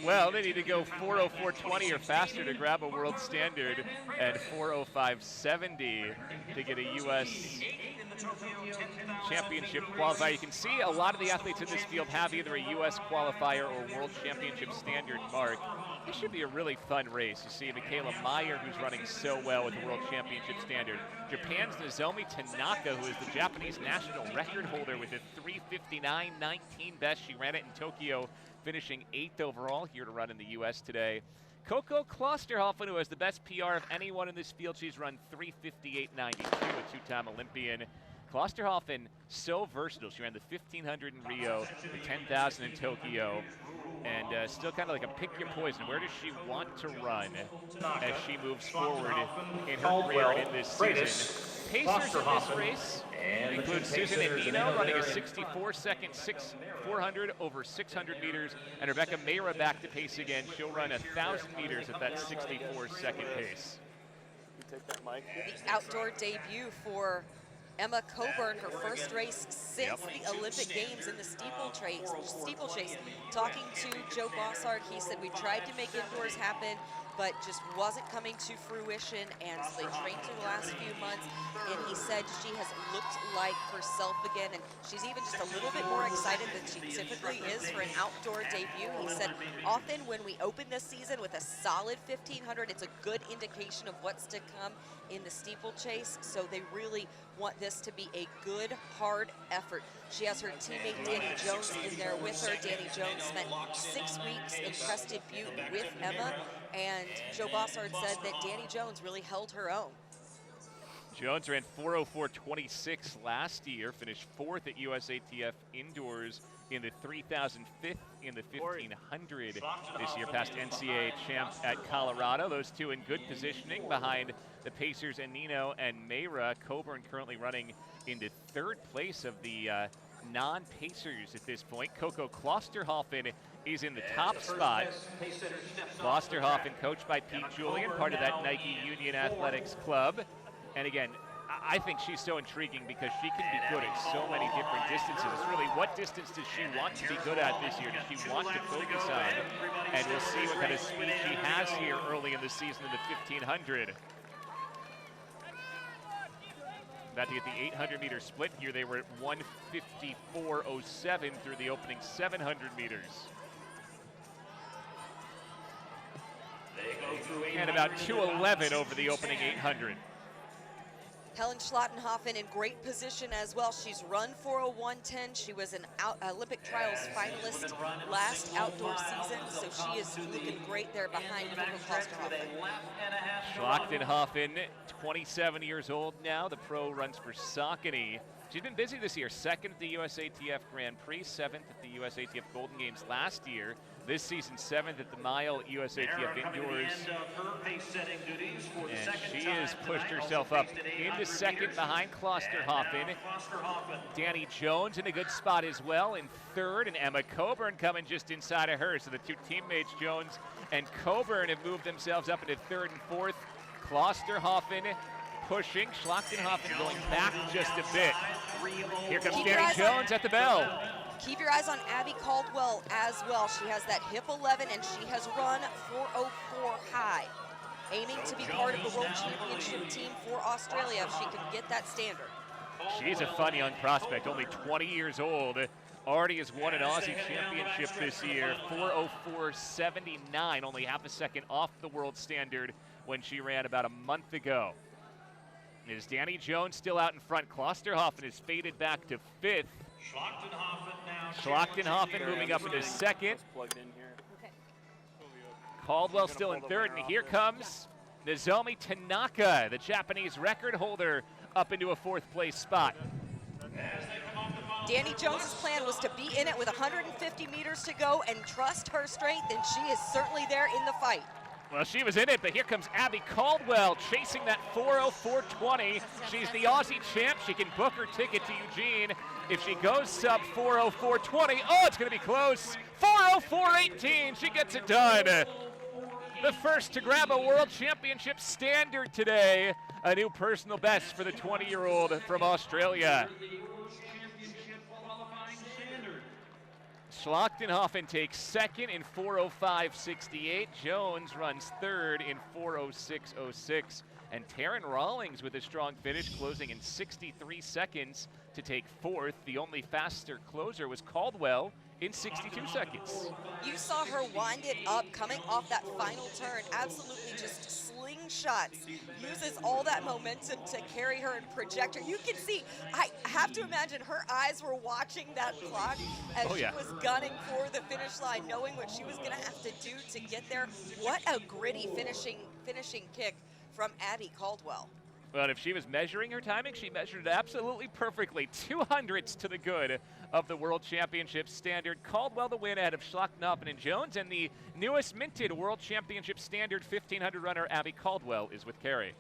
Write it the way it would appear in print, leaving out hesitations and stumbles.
Well, they need to go 4:04:20 or faster to grab a world standard, and 4:05:70 to get a U.S. championship qualifier. You can see a lot of the athletes in this field have either a U.S. qualifier or world championship standard mark. This should be a really fun race. You see Michaela MEYER, who's running so well with the world championship standard. Japan's Nozomi Tanaka, who is the Japanese national record holder with a 3:59.19 best. She ran it in Tokyo, finishing 8th overall here to run in the U.S. today. Coco Klosterhalfen, who has the best PR of anyone in this field. She's run 3:58.92, a two-time Olympian. Klosterhalfen, so versatile. She ran the 1500 in Rio, the 10,000 in Tokyo, and still kind of like a pick your poison. Where does she want to run as she moves forward in her career and in this season? Pacers in this race include Susan ANENO running a 64-second 400 over 600 meters, and Rebecca MEYHRA back to pace again. She'll run 1,000 meters at that 64-second pace. The outdoor debut for Emma COBURN, her first race since the Olympic Games in the steeplechase. Talking to Joe Bossard, he said, we tried to make indoors happen, but just wasn't coming to fruition, and so they trained through the last few months, and he said she has looked like herself again, and she's even just a little bit more excited than she typically is for an outdoor debut. He said, often when we open this season with a solid 1500, it's a good indication of what's to come in the steeplechase, so they really want this to be a good, hard effort. She has her teammate Dani Jones in there with her. Dani Jones spent 6 weeks in Crested Butte with Emma, and Joe Bossard said that Dani Jones really held her own. Jones ran 4:04:26 last year, finished 4th at USATF Indoors in the 3,005th in the 1,500 this year, past NCAA champ at Colorado. Those two in good positioning behind the Pacers ANENO and MEHRA. COBURN currently running into 3rd place of the non-Pacers at this point. Coco Klosterhalfen is in the top spot. Klosterhalfen, coached by Pete Julian, part of that Nike Union Athletics Club. And again, I think she's so intriguing because she can be good at so many different distances. Really, what distance does she want to be good at this year? Does she want to focus on? And we'll see what kind of speed she has here early in the season in the 1500. About to get the 800-meter split here. They were at 1:54:07 through the opening 700 meters. And about 2:11 over the opening 800. Helen SCHLACHTENHAUFEN in great position as well. She's run 4:01:10. She was an Olympic trials finalist last outdoor season, so she is looking great there behind Coco Klosterhalfen. SCHLACHTENHAUFEN, 27 years old now. The pro runs for Saucony. She's been busy this year. 2nd at the USATF Grand Prix, 7th at the USATF Golden Games last year. This season, 7th at the Mile USATF Indoors. And she has pushed herself up into 2nd behind Klosterhalfen. Dani Jones in a good spot as well in 3rd, and Emma COBURN coming just inside of her. So the two teammates, Jones and COBURN, have moved themselves up into 3rd and 4th. Klosterhalfen pushing, SCHLACHTENHAUFEN going back just a bit. Here comes Dani Jones at the bell. Keep your eyes on Abbey CALDWELL as well. She has that hip 11, and she has run 4:04 high, aiming to be part of the World Championship team for Australia if she can get that standard. She's a fun young prospect, only 20 years old. Already has won an Aussie championship this year, 4:04:79, only half a second off the world standard when she ran about a month ago. Is Dani Jones still out in front? Klosterhalfen is faded back to 5th. SCHLACHTENHAUFEN moving up into 2nd. CALDWELL still in 3rd, and here comes Nozomi Tanaka, the Japanese record holder, up into a 4th place spot. Dani Jones's plan was to be in it with 150 meters to go and trust her strength, and she is certainly there in the fight. Well, she was in it, but here comes Abbey CALDWELL chasing that 4:04:20. She's the Aussie champ. She can book her ticket to Eugene if she goes sub 4:04:20. Oh, it's going to be close. 4:04:18. She gets it done. The first to grab a world championship standard today. A new personal best for the 20-year-old from Australia. Schlachtenhaufen takes second in 4:05.68. Jones runs third in 4:06.06. And Taryn Rawlings with a strong finish, closing in 63 seconds to take fourth. The only faster closer was Caldwell in 62 seconds. You saw her wind it up, coming off that final turn, absolutely just slingshots, uses all that momentum to carry her and project her. You can see, I have to imagine her eyes were watching that clock as she was gunning for the finish line, knowing what she was gonna have to do to get there. What a gritty finishing kick from Abbey CALDWELL. Well, if she was measuring her timing, she measured it absolutely perfectly. 200ths to the good of the World Championship Standard. Caldwell the win ahead of Schlachtenhaufen and Jones, and the newest minted World Championship Standard 1500 runner Abbey CALDWELL is with Carey.